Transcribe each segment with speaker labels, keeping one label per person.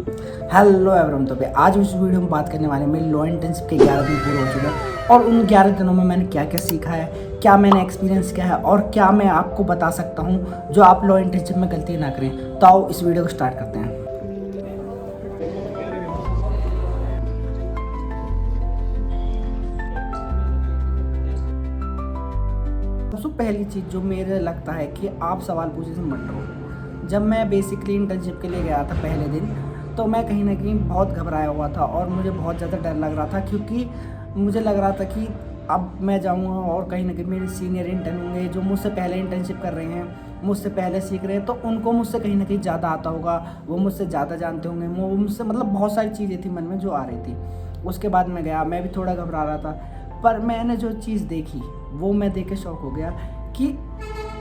Speaker 1: Hello everyone. तो आज इस वीडियो में बात करने वाले हैं मेरी लॉ इंटर्नशिप के 11 दिन पूरे हो चुके हैं और उन 11 दिनों में मैंने क्या क्या सीखा है, क्या मैंने एक्सपीरियंस किया है और क्या मैं आपको बता सकता हूँ जो आप लॉ इंटर्नशिप में गलती ना करें। तो आओ इस वीडियो को स्टार्ट करते हैं। सबसे पहली चीज़ जो मेरे लगता है कि आप सवाल पूछने से मत डरो। जब मैं बेसिकली इंटर्नशिप के लिए गया था पहले दिन, तो मैं कहीं ना कहीं बहुत घबराया हुआ था और मुझे बहुत ज़्यादा डर लग रहा था, क्योंकि मुझे लग रहा था कि अब मैं जाऊंगा और कहीं ना कहीं मेरे सीनियर इंटर्न होंगे जो मुझसे पहले इंटर्नशिप कर रहे हैं, मुझसे पहले सीख रहे हैं, तो उनको मुझसे कहीं ना कहीं ज़्यादा आता होगा, वो मुझसे ज़्यादा जानते होंगे, वो मुझसे मतलब बहुत सारी चीज़ें थी मन में जो आ रही थी। उसके बाद मैं गया, मैं भी थोड़ा घबरा रहा था, पर मैंने जो चीज़ देखी वो मैं देख के शौक हो गया कि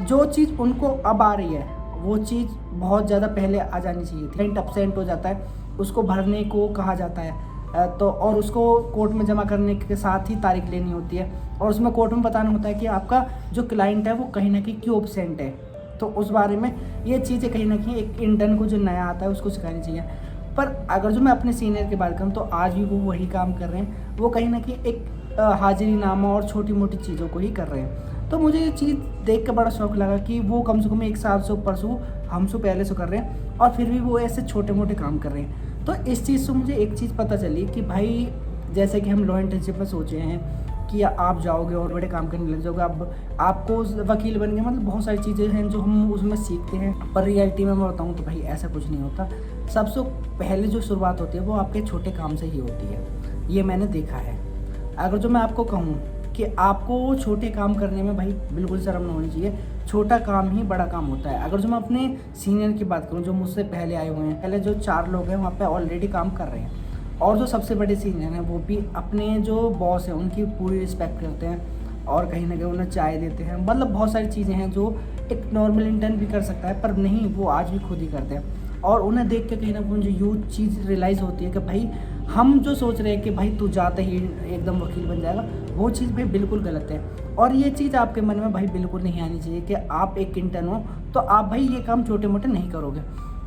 Speaker 1: जो चीज़ उनको अब आ रही है वो चीज़ बहुत ज़्यादा पहले आ जानी चाहिए थी। क्लाइंट अपसेंट हो जाता है, उसको भरने को कहा जाता है, तो और उसको कोर्ट में जमा करने के साथ ही तारीख लेनी होती है और उसमें कोर्ट में बताना होता है कि आपका जो क्लाइंट है वो कहीं ना कहीं क्यों अपसेंट है। तो उस बारे में ये चीज़ें कहीं ना कहीं एक इंटर्न को जो नया आता है उसको सिखानी चाहिए। पर अगर जो मैं अपने सीनियर की बात करूँ तो आज भी वो वही काम कर रहे हैं, वो कहीं ना कहीं एक हाजिरी नामा और छोटी मोटी चीज़ों को ही कर रहे हैं। तो मुझे ये चीज़ देख के बड़ा शौक लगा कि वो कम से कम 1 साल से ऊपर से हमसे पहले से कर रहे हैं और फिर भी वो ऐसे छोटे मोटे काम कर रहे हैं। तो इस चीज़ से मुझे एक चीज़ पता चली कि भाई जैसे कि हम लॉ इंटर्नशिप में सोचे हैं कि आप जाओगे और बड़े काम करने लग जाओगे, अब आपको वकील बन गए, मतलब बहुत सारी चीज़ें हैं जो हम उसमें सीखते हैं, पर रियलिटी में मैं बताऊँ तो भाई ऐसा कुछ नहीं होता। सबसे पहले जो शुरुआत होती है वो आपके छोटे काम से ही होती है, ये मैंने देखा है। अगर जो मैं आपको कहूँ कि आपको छोटे काम करने में भाई बिल्कुल शर्म ना होनी चाहिए, छोटा काम ही बड़ा काम होता है। अगर जो मैं अपने सीनियर की बात करूँ जो मुझसे पहले आए हुए हैं, पहले जो 4 लोग हैं वहाँ पे ऑलरेडी काम कर रहे हैं और जो सबसे बड़े सीनियर हैं वो भी अपने जो बॉस हैं उनकी पूरी रिस्पेक्ट करते हैं और कहीं ना कहीं उन्हें चाय देते हैं। मतलब बहुत सारी चीज़ें हैं जो एक नॉर्मल इंटर्न भी कर सकता है, पर नहीं, वो आज भी खुद ही करते हैं। और उन्हें देख के कहीं ना कहीं मुझे यूथ चीज़ रियलाइज़ होती है कि भाई हम जो सोच रहे हैं कि भाई तू जाते ही एकदम वकील बन जाएगा, वो चीज़ भाई बिल्कुल गलत है। और ये चीज़ आपके मन में भाई बिल्कुल नहीं आनी चाहिए कि आप एक इंटर्न हो तो आप भाई ये काम छोटे मोटे नहीं करोगे।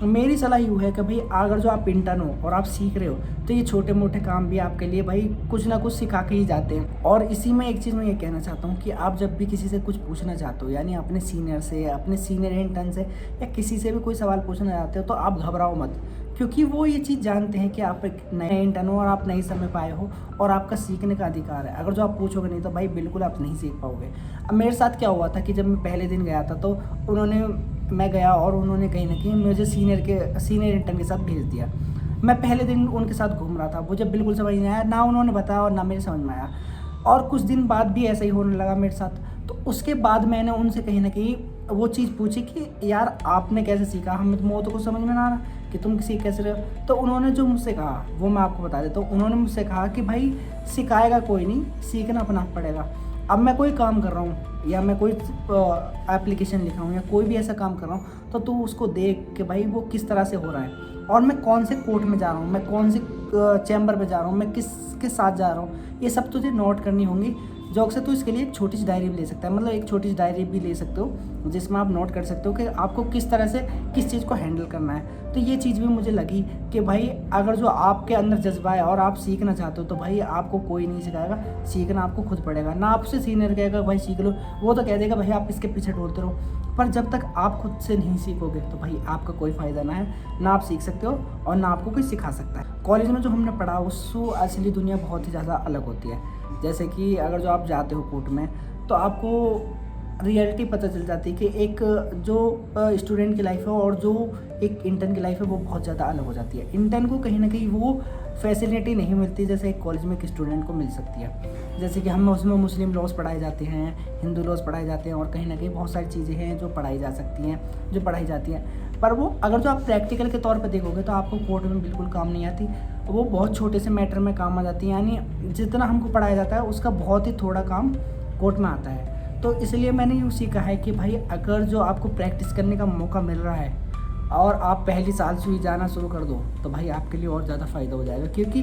Speaker 1: मेरी सलाह यूँ है कि भाई अगर जो आप इंटर्न हो और आप सीख रहे हो तो ये छोटे मोटे काम भी आपके लिए भाई कुछ ना कुछ सिखा के ही जाते हैं। और इसी में एक चीज़ मैं ये कहना चाहता हूँ कि आप जब भी किसी से कुछ पूछना चाहते हो, यानी अपने सीनियर से, अपने सीनियर इंटर्न से या किसी से भी कोई सवाल पूछना चाहते हो, तो आप घबराओ मत, क्योंकि वो ये चीज़ जानते हैं कि आप एक नए इंटर्न हो और आप नहीं समय पाए हो और आपका सीखने का अधिकार है। अगर जो आप पूछोगे नहीं तो भाई बिल्कुल आप नहीं सीख पाओगे। अब मेरे साथ क्या हुआ था कि जब मैं पहले दिन गया था तो मैं गया और उन्होंने कहीं ना कहीं मुझे सीनियर इंटर्न के साथ भेज दिया। मैं पहले दिन उनके साथ घूम रहा था, मुझे बिल्कुल समझ नहीं आया, ना उन्होंने बताया और ना मेरे समझ में आया। और कुछ दिन बाद भी ऐसा ही होने लगा मेरे साथ। तो उसके बाद मैंने उनसे कहीं ना कहीं वो चीज़ पूछी कि यार आपने कैसे सीखा, हमें तो कुछ समझ में ना आ रहा कि तुम सीख कैसे रहे हो। तो उन्होंने जो मुझसे कहा वो मैं आपको बता देता हूँ। उन्होंने मुझसे कहा कि भाई सिखाएगा कोई नहीं, सीखना अपना पड़ेगा। अब मैं कोई काम कर रहा हूँ या मैं कोई एप्लीकेशन लिखा हूँ या कोई भी ऐसा काम कर रहा हूँ, तो तू उसको देख के भाई वो किस तरह से हो रहा है और मैं कौन से कोर्ट में जा रहा हूँ, मैं कौन से चैम्बर में जा रहा हूँ, मैं किसके साथ जा रहा हूँ, ये सब तुझे नोट करनी होंगी। जॉक से तो इसके लिए एक छोटी सी डायरी भी ले सकता है, मतलब एक छोटी सी डायरी भी ले सकते हो जिसमें आप नोट कर सकते हो कि आपको किस तरह से किस चीज़ को हैंडल करना है। तो ये चीज़ भी मुझे लगी कि भाई अगर जो आपके अंदर जज्बा है और आप सीखना चाहते हो तो भाई आपको कोई नहीं सिखाएगा, सीखना आपको खुद पड़ेगा। ना आपसे सीनियर कहेगा भाई सीख लो, वो तो कह देगा भाई आप इसके पीछे ढूंढते रहो। पर जब तक आप खुद से नहीं सीखोगे तो भाई आपका कोई फ़ायदा ना है, ना आप सीख सकते हो और ना आपको कोई सिखा सकता है। कॉलेज में जो हमने पढ़ा उससे असली दुनिया बहुत ही ज़्यादा अलग होती है। जैसे कि अगर जो आप जाते हो कोर्ट में तो आपको रियलिटी पता चल जाती है कि एक जो स्टूडेंट की लाइफ है और जो एक इंटर्न की लाइफ है वो बहुत ज़्यादा अलग हो जाती है। इंटर्न को कहीं ना कहीं वो फैसिलिटी नहीं मिलती जैसे एक कॉलेज में एक स्टूडेंट को मिल सकती है। जैसे कि हम उसमें मुस्लिम लॉज पढ़ाए जाते हैं, हिंदू लॉज पढ़ाए जाते हैं और कहीं ना कहीं बहुत सारी चीज़ें हैं जो पढ़ाई जा सकती हैं, जो पढ़ाई जाती हैं। पर वो अगर जो आप प्रैक्टिकल के तौर पर देखोगे तो आपको कोर्ट में बिल्कुल काम नहीं आती, वो बहुत छोटे से मैटर में काम आ जाती है। यानी जितना हमको पढ़ाया जाता है उसका बहुत ही थोड़ा काम कोर्ट में आता है। तो इसलिए मैंने यूँ सीखा है कि भाई अगर जो आपको प्रैक्टिस करने का मौका मिल रहा है और आप पहली साल से ही जाना शुरू कर दो तो भाई आपके लिए और ज़्यादा फ़ायदा हो जाएगा। क्योंकि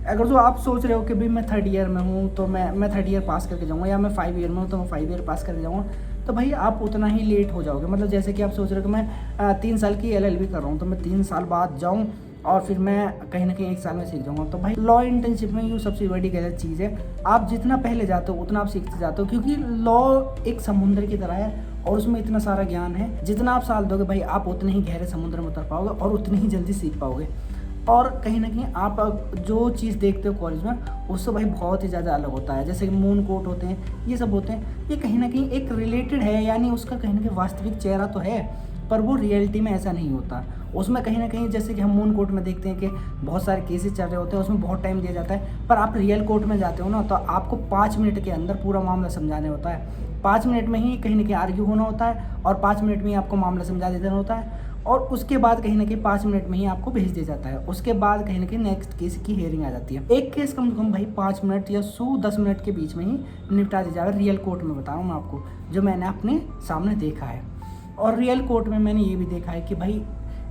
Speaker 1: अगर जो आप सोच रहे हो कि भाई मैं 3rd ईयर में हूँ तो मैं 3rd ईयर पास करके जाऊँगा, या मैं 5 ईयर में हूँ तो मैं 5 ईयर पास करके जाऊँगा, तो भाई आप उतना ही लेट हो जाओगे। मतलब जैसे कि आप सोच रहे हो कि मैं 3 साल की LLB कर रहा हूँ तो मैं 3 साल बाद जाऊँ और फिर मैं कहीं ना कहीं 1 साल में सीख जाऊँगा। तो भाई लॉ इंटर्नशिप में यूँ सबसे बड़ी गलत चीज़ है, आप जितना पहले जाते हो उतना आप सीखते जाते हो, क्योंकि लॉ एक समुद्र की तरह है और उसमें इतना सारा ज्ञान है। जितना आप साल दोगे भाई आप उतने ही गहरे समुद्र में उतर पाओगे और उतनी ही जल्दी सीख पाओगे। और कहीं ना कहीं आप जो चीज़ देखते हो कॉलेज में उससे भाई बहुत ही ज़्यादा अलग होता है। जैसे कि मून कोट होते हैं, ये सब होते हैं, ये कहीं ना कहीं एक रिलेटेड है, यानी उसका कहीं ना कहीं वास्तविक चेहरा तो है पर वो रियलिटी में ऐसा नहीं होता। उसमें कहीं ना कहीं जैसे कि हम मून कोर्ट में देखते हैं कि बहुत सारे केसेस चल रहे होते हैं, उसमें बहुत टाइम दिया जाता है, पर आप रियल कोर्ट में जाते हो ना तो आपको 5 मिनट के अंदर पूरा मामला समझाने होता है। 5 मिनट में ही कहीं ना कहीं आर्ग्यू होना होता है और 5 मिनट में ही आपको मामला समझा देना होता है और उसके बाद कहीं ना कहीं 5 मिनट में ही आपको भेज दिया जाता है। उसके बाद कहीं ना कहीं नेक्स्ट केस की हियरिंग आ जाती है। एक केस कम से कम भाई 5 मिनट या 10 मिनट के बीच में ही निपटा दिया जाएगा। रियल कोर्ट में बता रहा हूँ मैं आपको, जो मैंने अपने सामने देखा है। और रियल कोर्ट में मैंने ये भी देखा है कि भाई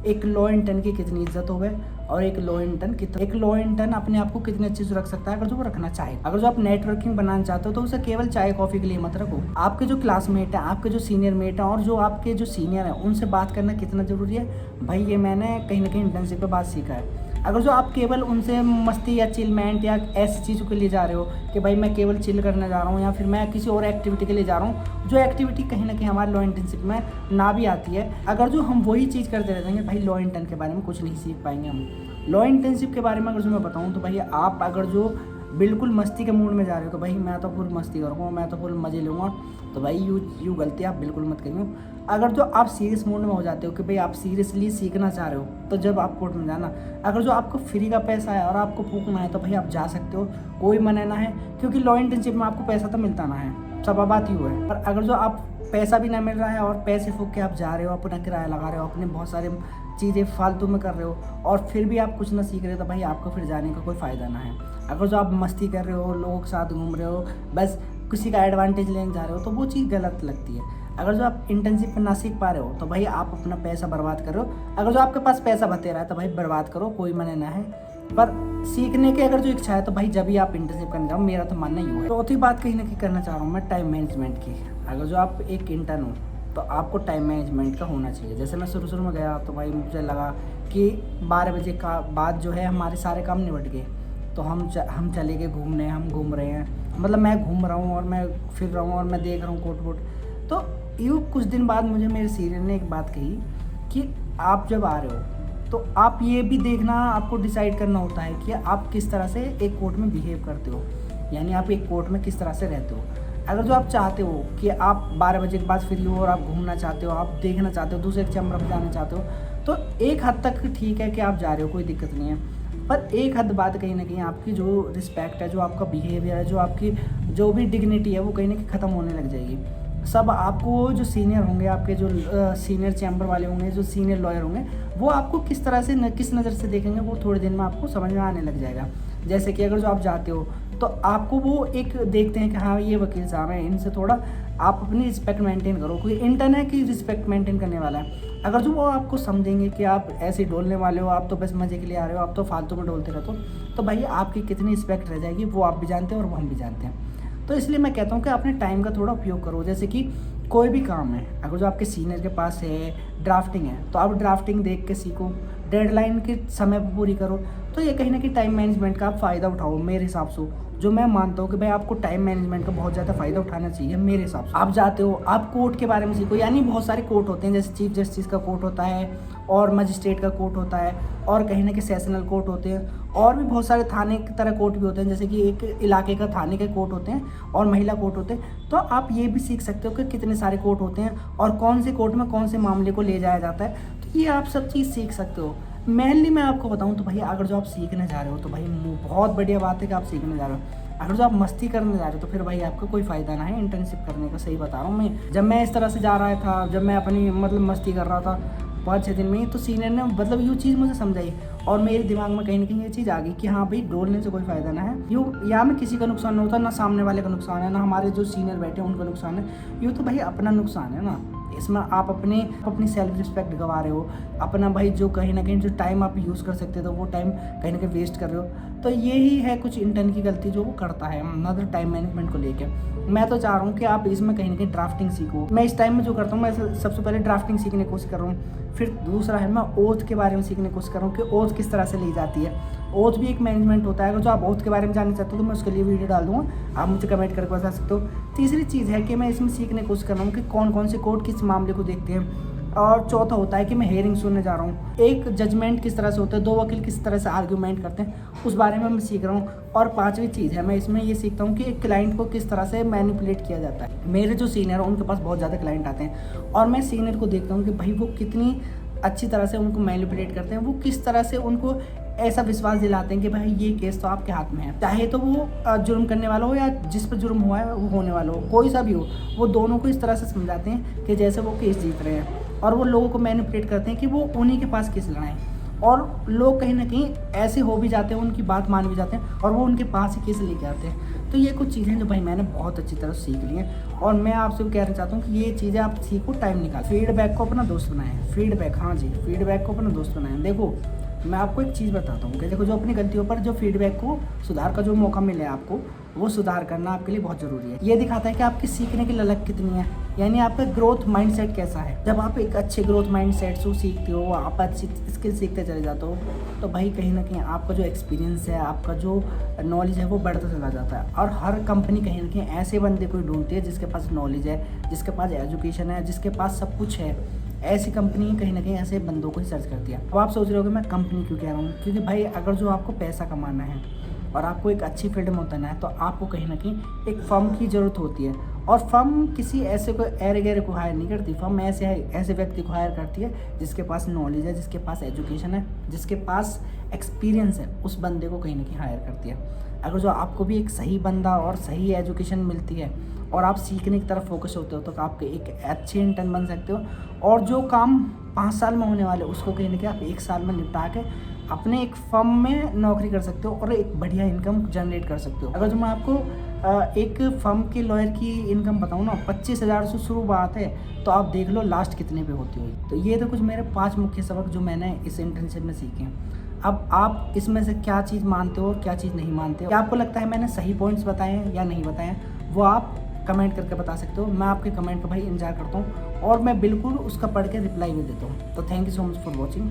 Speaker 1: एक लॉ इंटर्न की कितनी इज्जत हो गए और एक लॉ इंटर्न अपने आप को कितने अच्छे से रख सकता है अगर जो वो रखना चाहे। अगर जो आप नेटवर्किंग बनाना चाहते हो तो उसे केवल चाय कॉफ़ी के लिए मत रखो। आपके जो क्लासमेट है, आपके जो सीनियर मेट है और जो आपके जो सीनियर है उनसे बात करना कितना ज़रूरी है भाई, ये मैंने कहीं ना कहीं इंटर्नशिप पे बात सीखा है। अगर जो आप केवल उनसे मस्ती या चिलमेंट या ऐसी चीज़ों के लिए जा रहे हो कि भाई मैं केवल चिल करने जा रहा हूँ या फिर मैं किसी और एक्टिविटी के लिए जा रहा हूँ, जो एक्टिविटी कहीं ना कहीं हमारे लॉ इंटर्नशिप में ना भी आती है, अगर जो हम वही चीज़ करते रहेंगे भाई लॉ इंटर्न के बारे में कुछ नहीं सीख पाएंगे हम। लॉ इंटर्नशिप के बारे में अगर जो मैं बताऊँ तो भाई आप अगर जो बिल्कुल मस्ती के मूड में जा रहे हो तो भाई मैं तो फुल मस्ती करूँगा, मैं तो फुल मज़े लूँगा, तो भाई यू गलती आप बिल्कुल मत करिए। अगर जो आप सीरियस मूड में हो जाते हो कि भाई आप सीरियसली सीखना चाह रहे हो तो जब आप कोर्ट में जाना, अगर जो आपको फ्री का पैसा है और आपको फूकना है तो भाई आप जा सकते हो, कोई मना ना है, क्योंकि लॉ इंटर्नशिप में आपको पैसा तो मिलता ना है, सब बात यूँ है। पर अगर जो आप पैसा भी ना मिल रहा है और पैसे फूक के आप जा रहे हो, अपना किराया लगा रहे हो, अपने बहुत सारे चीज़ें फालतू में कर रहे हो और फिर भी आप कुछ ना सीख रहे हो तो भाई आपको फिर जाने का कोई फ़ायदा ना है। अगर जो आप मस्ती कर रहे हो, लोगों के साथ घूम रहे हो, बस किसी का एडवांटेज लेने जा रहे हो तो वो चीज़ गलत लगती है। अगर जो आप इंटर्नशिप में ना सीख पा रहे हो तो भाई आप अपना पैसा बर्बाद कर रहे हो। अगर जो आपके पास पैसा बतेरा है तो भाई बर्बाद करो, कोई मना ना है, पर सीखने की अगर जो इच्छा है तो भाई जब भी आप इंटर्नशिप करने जाओ, मेरा तो मानना ही है। चौथी बात कहीं ना कहीं करना चाह रहा हूँ मैं टाइम मैनेजमेंट की। अगर जो आप एक इंटर्न हो तो आपको टाइम मैनेजमेंट का होना चाहिए। जैसे मैं शुरू में गया तो भाई मुझे लगा कि 12 बजे का बाद जो है हमारे सारे काम निपट गए, तो हम चले गए घूमने, हम घूम रहे हैं, मतलब मैं घूम रहा हूँ और मैं फिर रहा हूँ और मैं देख रहा हूँ कोट वोट। तो यूँ कुछ दिन बाद मुझे मेरे सीनियर ने एक बात कही कि आप जब आ रहे हो तो आप ये भी देखना, आपको डिसाइड करना होता है कि आप किस तरह से एक कोर्ट में बिहेव करते हो, यानी आप एक कोर्ट में किस तरह से रहते हो। अगर जो आप चाहते हो कि आप 12 बजे के बाद फ्री हो और आप घूमना चाहते हो, आप देखना चाहते हो, दूसरे चैम्बर में जाना चाहते हो, तो एक हद तक ठीक है कि आप जा रहे हो, कोई दिक्कत नहीं है। पर एक हद बाद कहीं ना कहीं आपकी जो रिस्पेक्ट है, जो आपका बिहेवियर है, जो आपकी जो भी डिग्निटी है वो कहीं ना कहीं ख़त्म होने लग जाएगी। सब आपको जो सीनियर होंगे, आपके जो सीनियर चैम्बर वाले होंगे, जो सीनियर लॉयर होंगे, वो आपको किस तरह से किस नज़र से देखेंगे वो थोड़े दिन में आपको समझ में आने लग जाएगा। जैसे कि अगर जो आप जाते हो तो आपको वो एक देखते हैं कि हाँ ये वकील साहब हैं, इनसे थोड़ा आप अपनी रिस्पेक्ट मेंटेन करो। कोई इंटर्न है कि रिस्पेक्ट मेंटेन करने वाला है, अगर जो वो आपको समझेंगे कि आप ऐसे डोलने वाले हो, आप तो बस मज़े के लिए आ रहे हो, आप तो फालतू में डोलते रहते हो, तो भाई आपकी कितनी रिस्पेक्ट रह जाएगी वो आप भी जानते हैं और वो हम भी जानते हैं। तो इसलिए मैं कहता हूँ कि अपने टाइम का थोड़ा उपयोग करो। जैसे कि कोई भी काम है, अगर जो आपके सीनियर के पास है ड्राफ्टिंग है तो आप ड्राफ्टिंग देख के सीखो, डेडलाइन के समय पर पूरी करो। तो ये कहीं ना कहीं टाइम मैनेजमेंट का आप फ़ायदा उठाओ। मेरे हिसाब से जो मैं मानता हूँ कि भाई आपको टाइम मैनेजमेंट का बहुत ज़्यादा फ़ायदा उठाना चाहिए। मेरे हिसाब से आप जाते हो, आप कोर्ट के बारे में सीखो, यानी बहुत सारे कोर्ट होते हैं, जैसे चीफ जस्टिस का कोर्ट होता है और मजिस्ट्रेट का कोर्ट होता है और कहीं ना कहीं सेशनल कोर्ट होते हैं और भी बहुत सारे थाने की तरह कोर्ट भी होते हैं, जैसे कि एक इलाके का थाने के कोर्ट होते हैं और महिला कोर्ट होते हैं। तो आप ये भी सीख सकते हो कि कितने सारे कोर्ट होते हैं और कौन से कोर्ट में कौन से मामले को ले जाया जाता है, तो ये आप सब चीज़ सीख सकते हो। मेनली मैं आपको बताऊं तो भाई अगर जो आप सीखने जा रहे हो तो भाई बहुत बढ़िया बात है कि आप सीखने जा रहे हो। अगर जो आप मस्ती करने जा रहे हो तो फिर भाई आपको कोई फ़ायदा ना है इंटर्नशिप करने का। सही बता रहा हूँ मैं, जब मैं इस तरह से जा रहा था, जब मैं अपनी मतलब मस्ती कर रहा था 5-6 दिन में ही, तो सीनियर ने मतलब ये चीज़ मुझे समझाई और मेरे दिमाग में कहीं ना कहीं ये चीज़ आ गई कि हाँ भाई डोलने से कोई फ़ायदा ना है। यूँ यहाँ में किसी का नुकसान नहीं होता, ना सामने वाले का नुकसान है, ना हमारे जो सीनियर बैठे हैं उनका नुकसान है, यूँ तो भाई अपना नुकसान है ना। इसमें आप अपनी सेल्फ रिस्पेक्ट गंवा रहे हो, अपना भाई जो कहीं ना कहीं जो टाइम आप यूज़ कर सकते थे वो टाइम कहीं ना कहीं वेस्ट कर रहे हो। तो यही है कुछ इंटर्न की गलती जो वो करता है, मतलब टाइम मैनेजमेंट को लेकर। मैं तो चाह रहा हूँ कि आप इसमें कहीं ना कहीं ड्राफ्टिंग सीखो। मैं इस टाइम में जो करता हूँ, मैं सबसे पहले ड्राफ्टिंग सीखने की कोशिश कर रहा हूँ, फिर दूसरा है मैं ओथ के बारे में सीखने की कोशिश कर रहा हूँ कि ओथ किस तरह से ली जाती है। ओथ भी एक मैनेजमेंट होता है, अगर जो आप ओथ के बारे में जानना चाहते हो तो मैं उसके लिए वीडियो डाल दूँगा, आप मुझे कमेंट करके बता सकते हो। तीसरी चीज़ है कि मैं इसमें सीखने की कोशिश कर रहा हूँ कि कौन कौन से कोर्ट किस मामले को देखते हैं। और चौथा होता है कि मैं हेयरिंग सुनने जा रहा हूँ, एक जजमेंट किस तरह से होता है, दो वकील किस तरह से आर्ग्यूमेंट करते हैं, उस बारे में मैं सीख रहा हूँ। और पांचवी चीज़ है मैं इसमें ये सीखता हूँ कि एक क्लाइंट को किस तरह से मैनिपुलेट किया जाता है। मेरे जो सीनियर हैं उनके पास बहुत ज़्यादा क्लाइंट आते हैं और मैं सीनियर को देखता हूँ कि भाई वो कितनी अच्छी तरह से उनको मैनिपुलेट करते हैं, वो किस तरह से उनको ऐसा विश्वास दिलाते हैं कि भाई ये केस तो आपके हाथ में है, चाहे तो वो जुर्म करने वाला हो या जिस पर जुर्म हुआ है वो होने वाला हो, कोई सा भी हो, वो दोनों को इस तरह से समझाते हैं कि जैसे वो केस जीत रहे हैं। और वो लोगों को मैनिपुलेट करते हैं कि वो उन्हीं के पास केस लड़ाएं, और लोग कहीं ना कहीं ऐसे हो भी जाते हैं, उनकी बात मान भी जाते हैं और वो उनके पास ही केस लेके आते हैं। तो ये कुछ चीज़ें जो भाई मैंने बहुत अच्छी तरह सीख ली हैं और मैं आपसे भी कहना चाहता हूँ कि ये चीज़ें आप सीखो, टाइम निकाल, फीडबैक को अपना दोस्त बनाएं। फीडबैक, हाँ जी, फीडबैक को अपना दोस्त बनाएं। देखो मैं आपको एक चीज़ बताता हूँ कि देखो जो अपनी गलतियों पर जो फीडबैक को सुधार का जो मौका मिले आपको, वो सुधार करना आपके लिए बहुत ज़रूरी है। ये दिखाता है कि आपकी सीखने की ललक कितनी है, यानी आपका ग्रोथ माइंडसेट कैसा है। जब आप एक अच्छे ग्रोथ माइंडसेट से सीखते हो, आप अच्छी स्किल सीखते चले जाते हो, तो भाई कहीं ना कहीं आपका जो एक्सपीरियंस है, आपका जो नॉलेज है वो बढ़ता चला जाता है। और हर कंपनी कहीं ना कहीं ऐसे बंदे को ढूंढती है जिसके पास नॉलेज है, जिसके पास एजुकेशन है, जिसके पास सब कुछ है। ऐसी कंपनी कहीं ना कहीं ऐसे बंदों को ही सर्च करती है। अब आप सोच रहे हो कि मैं कंपनी क्यों कह रहा हूँ, क्योंकि भाई अगर जो आपको पैसा कमाना है और आपको एक अच्छी फील्ड में उतरना है तो आपको कहीं ना कहीं एक फर्म की ज़रूरत होती है। और फर्म किसी ऐसे को एर गैर को हायर नहीं करती, फर्म ऐसे व्यक्ति को हायर करती है जिसके पास नॉलेज है, जिसके पास एजुकेशन है, जिसके पास एक्सपीरियंस है, उस बंदे को कहीं ना कहीं हायर करती है। अगर जो आपको भी एक सही बंदा और सही एजुकेशन मिलती है और आप सीखने की तरफ फोकस होते हो तो आप एक अच्छे इंटर्न बन सकते हो। और जो काम 5 साल में होने वाले उसको कहीं ना कहीं आप 1 साल में निपटा के अपने एक फर्म में नौकरी कर सकते हो और एक बढ़िया इनकम जनरेट कर सकते हो। अगर जो मैं आपको एक फर्म के लॉयर की इनकम बताऊँ ना, 25,000 से शुरू बात है, तो आप देख लो लास्ट कितने पे होती होगी। तो ये तो कुछ मेरे 5 मुख्य सबक जो मैंने इस इंटर्नशिप में सीखे हैं। अब आप इसमें से क्या चीज़ मानते हो और क्या चीज़ नहीं मानते हो, क्या आपको लगता है मैंने सही पॉइंट्स बताए हैं या नहीं बताए हैं, वो आप कमेंट करके बता सकते हो। मैं आपके कमेंट का भाई इंतजार करता हूँ और मैं बिल्कुल उसका पढ़ के रिप्लाई भी देता हूँ। तो thank you so much for watching.